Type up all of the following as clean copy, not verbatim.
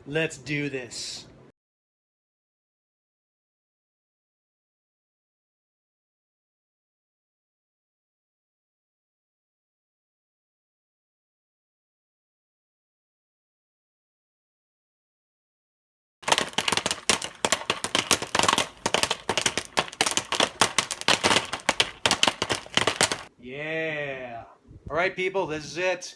Let's do this. Yeah. All right, people, this is it.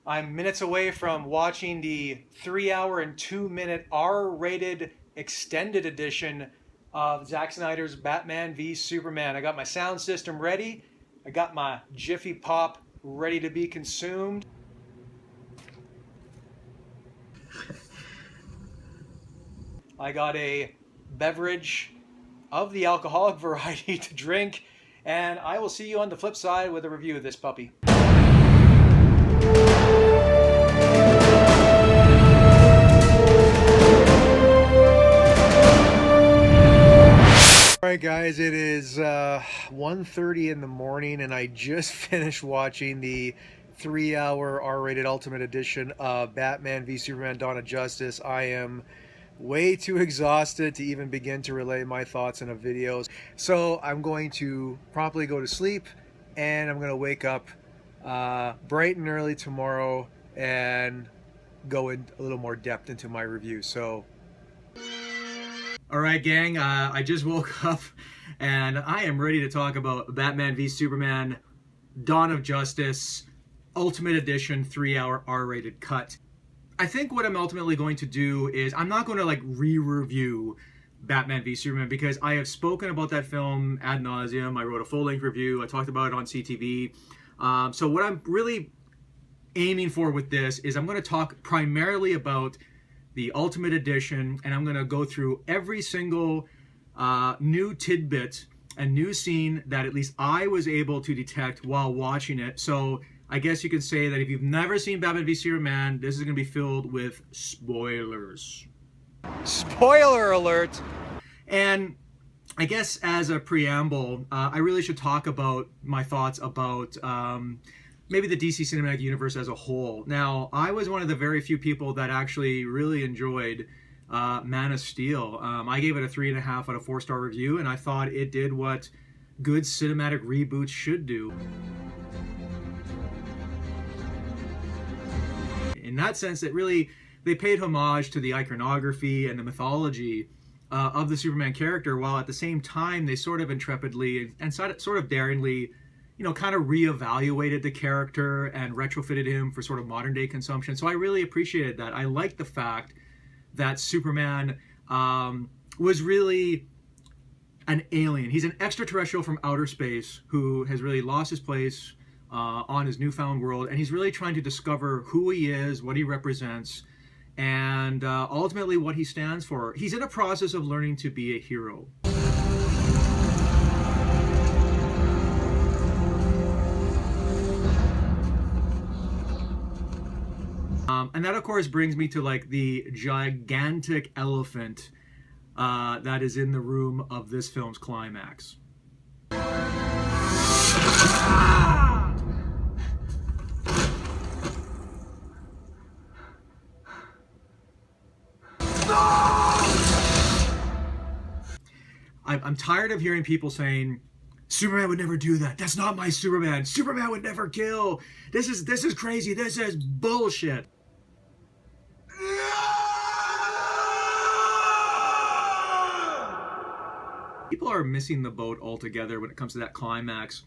I'm minutes away from watching the 3 hour and 2 minute R-rated extended edition of Zack Snyder's Batman v Superman. I got my sound system ready. I got my Jiffy Pop ready to be consumed. I got a beverage of the alcoholic variety to drink, and I will see you on the flip side with a review of this puppy. Alright guys, it is 1:30 in the morning and I just finished watching the 3 hour R-rated Ultimate Edition of Batman v Superman Dawn of Justice. I am way too exhausted to even begin to relay my thoughts in a video. So I'm going to promptly go to sleep and I'm going to wake up bright and early tomorrow and go in a little more depth into my review. So all right, gang, I just woke up and I am ready to talk about Batman v Superman Dawn of Justice Ultimate Edition 3 hour R-rated cut. I think what I'm ultimately going to do is I'm not going to like re-review Batman v Superman because I have spoken about that film ad nauseum. I wrote a full-length review. I talked about it on CTV. So what I'm really aiming for with this is I'm going to talk primarily about the Ultimate Edition, and I'm going to go through every single new tidbit and new scene that at least I was able to detect while watching it. So I guess you could say that if you've never seen Batman v Superman, this is going to be filled with spoilers. Spoiler alert! And I guess as a preamble, I really should talk about my thoughts about maybe the DC Cinematic Universe as a whole. Now, I was one of the very few people that actually really enjoyed Man of Steel. I gave it a 3.5 out of 4-star review, and I thought it did what good cinematic reboots should do. In that sense, it really, they paid homage to the iconography and the mythology of the Superman character, while at the same time they sort of intrepidly and sort of daringly, you know, kind of reevaluated the character and retrofitted him for sort of modern day consumption. So I really appreciated that. I liked the fact that Superman was really an alien. He's an extraterrestrial from outer space who has really lost his place on his newfound world, and he's really trying to discover who he is, what he represents, and ultimately what he stands for. He's in a process of learning to be a hero. And that, of course, brings me to like the gigantic elephant that is in the room of this film's climax. I'm tired of hearing people saying, Superman would never do that. That's not my Superman. Superman would never kill. This is crazy. This is bullshit. People are missing the boat altogether when it comes to that climax.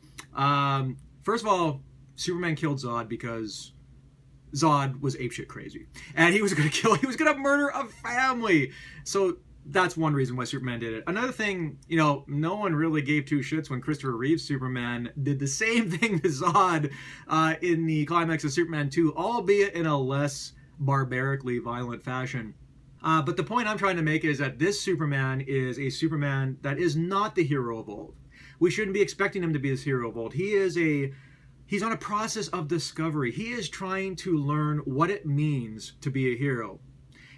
First of all, Superman killed Zod because Zod was apeshit crazy. And he was going to murder a family. So that's one reason why Superman did it. Another thing, you know, no one really gave two shits when Christopher Reeve's Superman did the same thing to Zod in the climax of Superman 2, albeit in a less barbarically violent fashion. But the point I'm trying to make is that this Superman is a Superman that is not the hero of old. We shouldn't be expecting him to be this hero of old. He's on a process of discovery. He is trying to learn what it means to be a hero.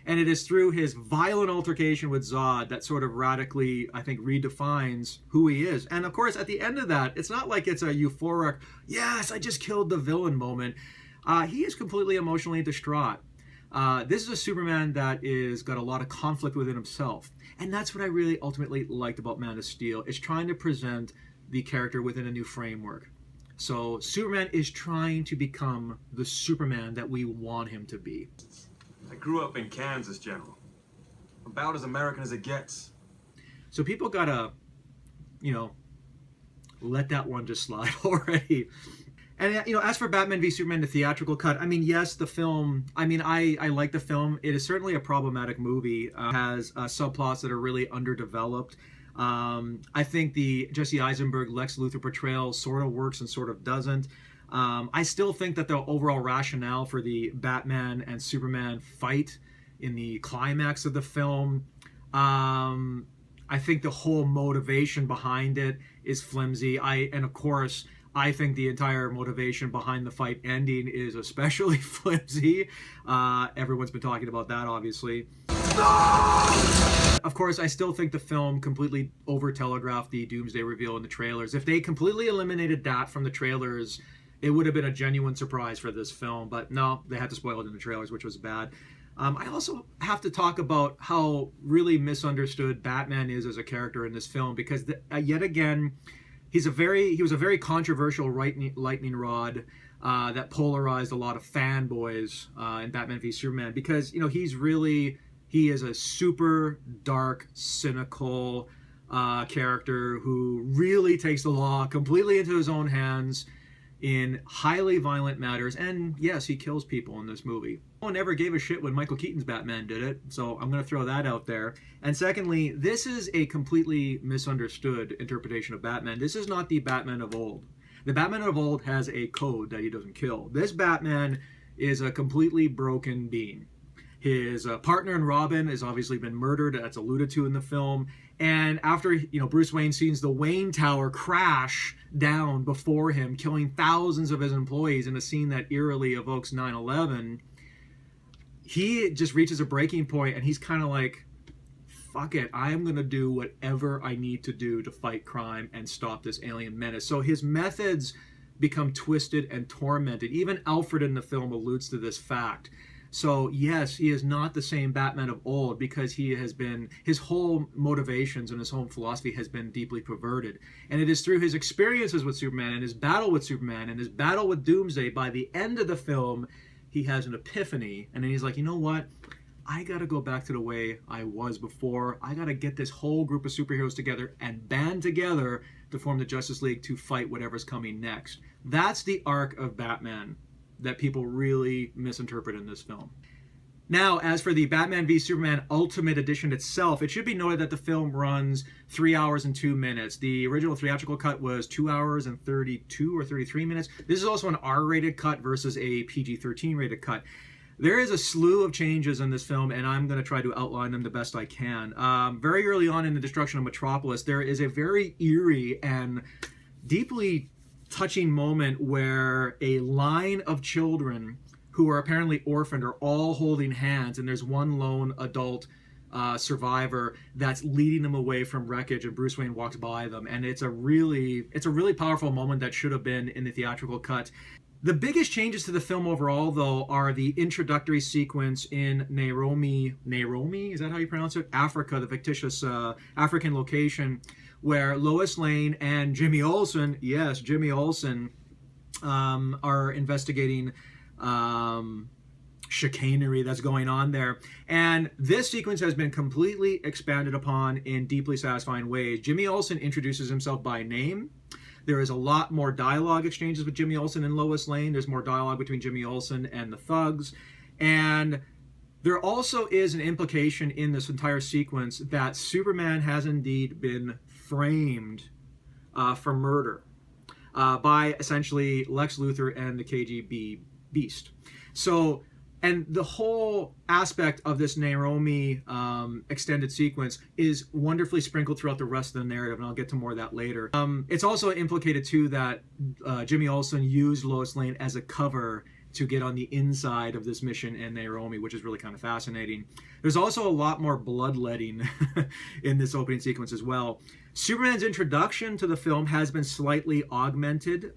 And it is through his violent altercation with Zod that sort of radically, I think, redefines who he is. And of course, at the end of that, it's not like it's a euphoric, yes, I just killed the villain moment. He is completely emotionally distraught. This is a Superman that is got a lot of conflict within himself. And that's what I really ultimately liked about Man of Steel. It's trying to present the character within a new framework. So Superman is trying to become the Superman that we want him to be. I grew up in Kansas, General. About as American as it gets. So people gotta, let that one just slide already. And, as for Batman v Superman, the theatrical cut, yes, the film, I like the film. It is certainly a problematic movie. Has subplots that are really underdeveloped. I think the Jesse Eisenberg Lex Luthor portrayal sort of works and sort of doesn't. I still think that the overall rationale for the Batman and Superman fight in the climax of the film, I think the whole motivation behind it is flimsy. And of course, I think the entire motivation behind the fight ending is especially flimsy. Everyone's been talking about that, obviously. Of course, I still think the film completely over-telegraphed the Doomsday reveal in the trailers. If they completely eliminated that from the trailers, it would have been a genuine surprise for this film. But no, they had to spoil it in the trailers, which was bad. I also have to talk about how really misunderstood Batman is as a character in this film, because yet again, he was a very controversial lightning rod that polarized a lot of fanboys in Batman v Superman, because he is a super dark, cynical character who really takes the law completely into his own hands in highly violent matters. And yes, he kills people in this movie. No one ever gave a shit when Michael Keaton's Batman did it, so I'm going to throw that out there. And secondly, this is a completely misunderstood interpretation of Batman. This is not the Batman of old. The Batman of old has a code that he doesn't kill. This Batman is a completely broken being. His partner in Robin has obviously been murdered. That's alluded to in the film. And after Bruce Wayne sees the Wayne Tower crash down before him, killing thousands of his employees in a scene that eerily evokes 9/11, he just reaches a breaking point, and he's kind of like, fuck it, I am going to do whatever I need to do to fight crime and stop this alien menace. So his methods become twisted and tormented. Even Alfred in the film alludes to this fact. So yes, he is not the same Batman of old, because his whole motivations and his whole philosophy has been deeply perverted. And it is through his experiences with Superman and his battle with Superman and his battle with Doomsday, by the end of the film, he has an epiphany, and then he's like, you know what? I gotta go back to the way I was before. I gotta get this whole group of superheroes together and band together to form the Justice League to fight whatever's coming next. That's the arc of Batman that people really misinterpret in this film. Now, as for the Batman v Superman Ultimate Edition itself, it should be noted that the film runs 3 hours and 2 minutes. The original theatrical cut was 2 hours and 32 or 33 minutes. This is also an R-rated cut versus a PG-13 rated cut. There is a slew of changes in this film, and I'm going to try to outline them the best I can. Very early on in the destruction of Metropolis, there is a very eerie and deeply touching moment where a line of children who are apparently orphaned are all holding hands, and there's one lone adult survivor that's leading them away from wreckage, and Bruce Wayne walks by them, and it's a really powerful moment that should have been in the theatrical cut. The biggest changes to the film overall, though, are the introductory sequence in Nairobi, is that how you pronounce it? Africa, the fictitious African location, where Lois Lane and Jimmy Olsen, yes, Jimmy Olsen, are investigating chicanery that's going on there. And this sequence has been completely expanded upon in deeply satisfying ways. Jimmy Olsen introduces himself by name. There is a lot more dialogue exchanges with Jimmy Olsen and Lois Lane. There's more dialogue between Jimmy Olsen and the thugs. And there also is an implication in this entire sequence that Superman has indeed been framed for murder by essentially Lex Luthor and the KGB Beast. So, and the whole aspect of this Nairobi extended sequence is wonderfully sprinkled throughout the rest of the narrative, and I'll get to more of that later. It's also implicated, too, that Jimmy Olsen used Lois Lane as a cover to get on the inside of this mission in Nairobi, which is really kind of fascinating. There's also a lot more bloodletting in this opening sequence as well. Superman's introduction to the film has been slightly augmented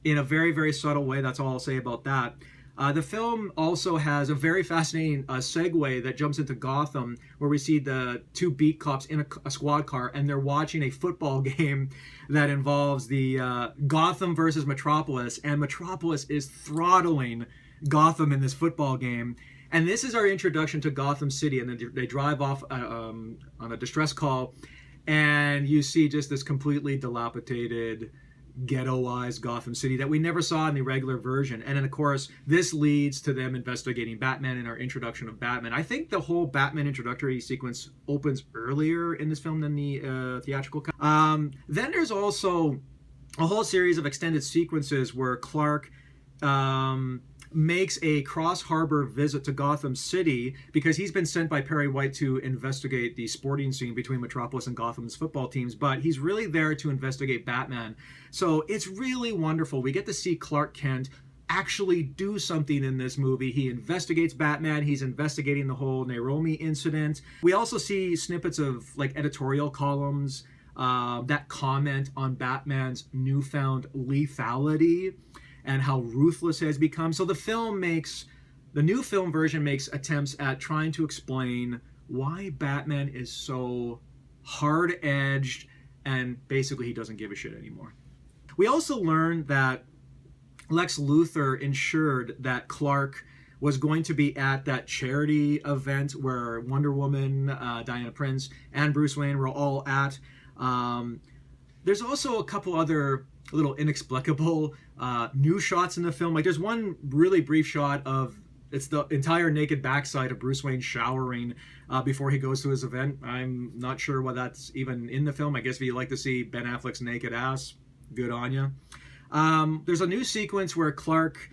in a very, very subtle way. That's all I'll say about that. The film also has a very fascinating segue that jumps into Gotham, where we see the two beat cops in a squad car, and they're watching a football game that involves the Gotham versus Metropolis, and Metropolis is throttling Gotham in this football game. And this is our introduction to Gotham City, and then they drive off on a distress call, and you see just this completely dilapidated, ghettoized Gotham City that we never saw in the regular version. And then, of course, this leads to them investigating Batman in our introduction of Batman. I think the whole Batman introductory sequence opens earlier in this film than the theatrical cut. Then there's also a whole series of extended sequences where Clark makes a cross-harbor visit to Gotham City because he's been sent by Perry White to investigate the sporting scene between Metropolis and Gotham's football teams, but he's really there to investigate Batman. So it's really wonderful. We get to see Clark Kent actually do something in this movie. He investigates Batman. He's investigating the whole Nairobi incident. We also see snippets of like editorial columns that comment on Batman's newfound lethality and how ruthless he has become. So the new film version makes attempts at trying to explain why Batman is so hard-edged and basically he doesn't give a shit anymore. We also learned that Lex Luthor ensured that Clark was going to be at that charity event where Wonder Woman, Diana Prince, and Bruce Wayne were all at. There's also a couple other little inexplicable new shots in the film. Like there's one really brief shot of it's the entire naked backside of Bruce Wayne showering before he goes to his event. I'm not sure why that's even in the film. I guess if you like to see Ben Affleck's naked ass, good on you. There's a new sequence where Clark,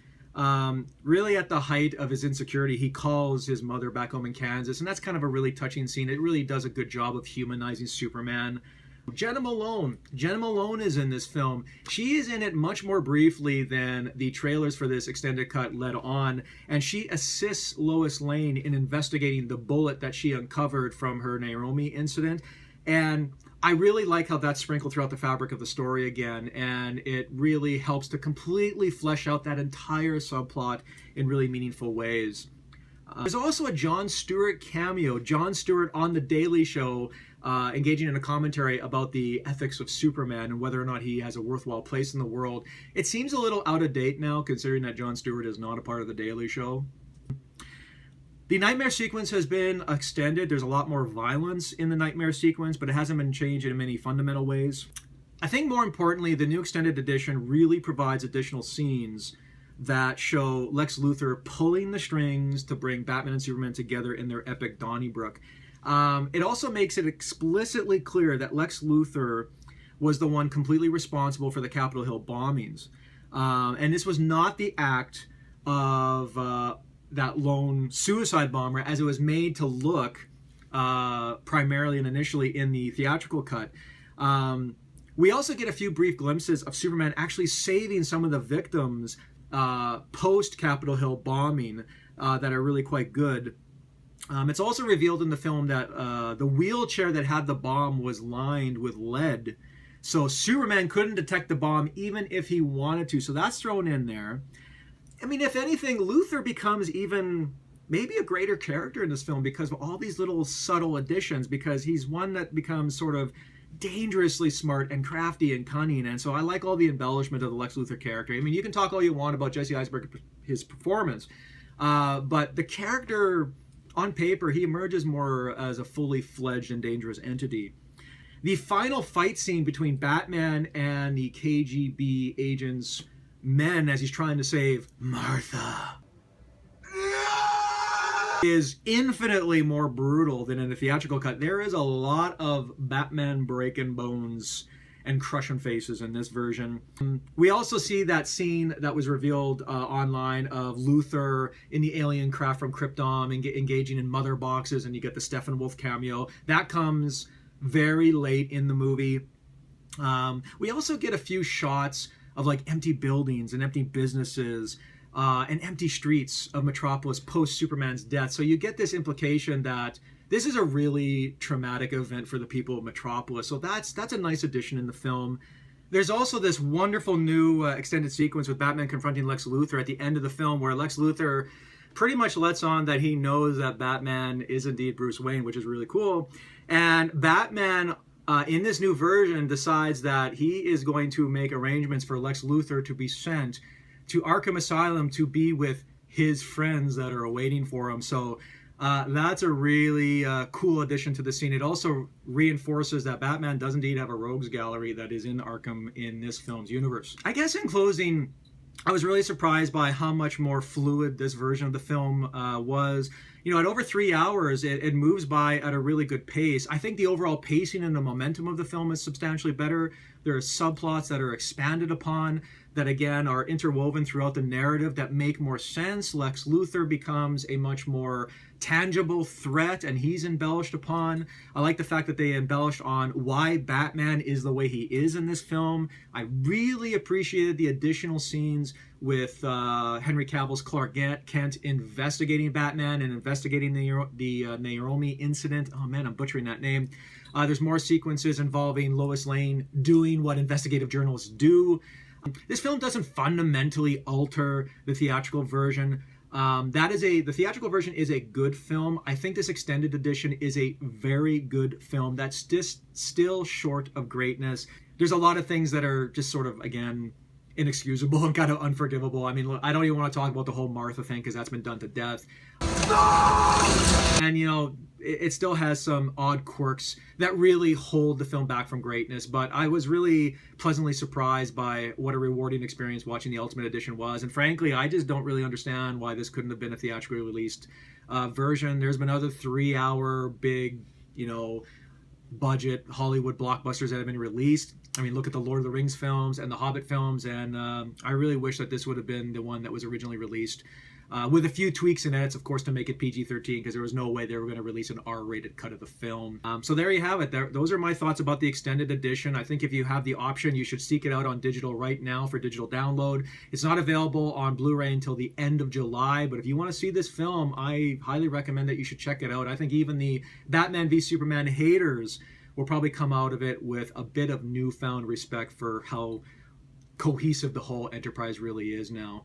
really at the height of his insecurity, he calls his mother back home in Kansas, and that's kind of a really touching scene. It really does a good job of humanizing Superman. Jenna Malone is in this film. She is in it much more briefly than the trailers for this extended cut led on, and she assists Lois Lane in investigating the bullet that she uncovered from her Nairobi incident. And I really like how that's sprinkled throughout the fabric of the story again, and it really helps to completely flesh out that entire subplot in really meaningful ways. There's also a Jon Stewart cameo. Jon Stewart on The Daily Show, engaging in a commentary about the ethics of Superman and whether or not he has a worthwhile place in the world. It seems a little out of date now, considering that Jon Stewart is not a part of The Daily Show. The nightmare sequence has been extended. There's a lot more violence in the nightmare sequence, but it hasn't been changed in many fundamental ways. I think more importantly, the new extended edition really provides additional scenes that show Lex Luthor pulling the strings to bring Batman and Superman together in their epic Donnybrook. It also makes it explicitly clear that Lex Luthor was the one completely responsible for the Capitol Hill bombings. And this was not the act of that lone suicide bomber as it was made to look primarily and initially in the theatrical cut. We also get a few brief glimpses of Superman actually saving some of the victims post-Capitol Hill bombing that are really quite good. It's also revealed in the film that the wheelchair that had the bomb was lined with lead. So Superman couldn't detect the bomb even if he wanted to. So that's thrown in there. I mean, if anything, Luthor becomes even maybe a greater character in this film because of all these little subtle additions, because he's one that becomes sort of dangerously smart and crafty and cunning. And so I like all the embellishment of the Lex Luthor character. I mean, you can talk all you want about Jesse Eisenberg, his performance, but the character on paper, he emerges more as a fully fledged and dangerous entity. The final fight scene between Batman and the KGB agents' men as he's trying to save Martha is infinitely more brutal than in the theatrical cut. There is a lot of Batman breaking bones and crushing faces in this version. We also see that scene that was revealed online of Luthor in the alien craft from Krypton engaging in mother boxes, and you get the Steppenwolf cameo. That comes very late in the movie. We also get a few shots of like empty buildings and empty businesses and empty streets of Metropolis post Superman's death. So you get this implication that this is a really traumatic event for the people of Metropolis. So that's a nice addition in the film. There's also this wonderful new extended sequence with Batman confronting Lex Luthor at the end of the film, where Lex Luthor pretty much lets on that he knows that Batman is indeed Bruce Wayne, which is really cool. And Batman, in this new version, decides that he is going to make arrangements for Lex Luthor to be sent to Arkham Asylum to be with his friends that are awaiting for him. So that's a really cool addition to the scene. It also reinforces that Batman does indeed have a rogues gallery that is in Arkham in this film's universe. I guess in closing, I was really surprised by how much more fluid this version of the film was. You know, at over 3 hours, it moves by at a really good pace. I think the overall pacing and the momentum of the film is substantially better. There are subplots that are expanded upon that, again, are interwoven throughout the narrative that make more sense. Lex Luthor becomes a much more tangible threat, and he's embellished upon. I like the fact that they embellished on why Batman is the way he is in this film. I really appreciated the additional scenes with Henry Cavill's Clark Kent investigating Batman and investigating the Naomi incident. Oh man, I'm butchering that name. There's more sequences involving Lois Lane doing what investigative journalists do. This film doesn't fundamentally alter the theatrical version. The theatrical version is a good film. I think this extended edition is a very good film that's just still short of greatness. There's a lot of things that are just sort of, again, inexcusable and kind of unforgivable. I mean, I don't even want to talk about the whole Martha thing because that's been done to death. And, you know, it still has some odd quirks that really hold the film back from greatness, but I was really pleasantly surprised by what a rewarding experience watching the Ultimate Edition was. And frankly, I just don't really understand why this couldn't have been a theatrically released version. There's been other 3-hour big, you know, budget Hollywood blockbusters that have been released. I mean, look at the Lord of the Rings films and the Hobbit films, and I really wish that this would have been the one that was originally released. With a few tweaks and edits, of course, to make it PG-13, because there was no way they were going to release an R-rated cut of the film. So there you have it. Those are my thoughts about the extended edition. I think if you have the option, you should seek it out on digital right now for digital download. It's not available on Blu-ray until the end of July, but if you want to see this film, I highly recommend that you should check it out. I think even the Batman v Superman haters will probably come out of it with a bit of newfound respect for how cohesive the whole enterprise really is now.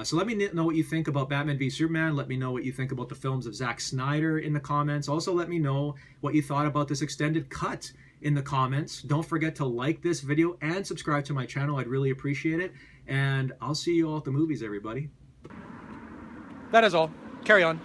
So let me know what you think about Batman v Superman. Let me know what you think about the films of Zack Snyder in the comments. Also, let me know what you thought about this extended cut in the comments. Don't forget to like this video and subscribe to my channel. I'd really appreciate it. And I'll see you all at the movies, everybody. That is all. Carry on.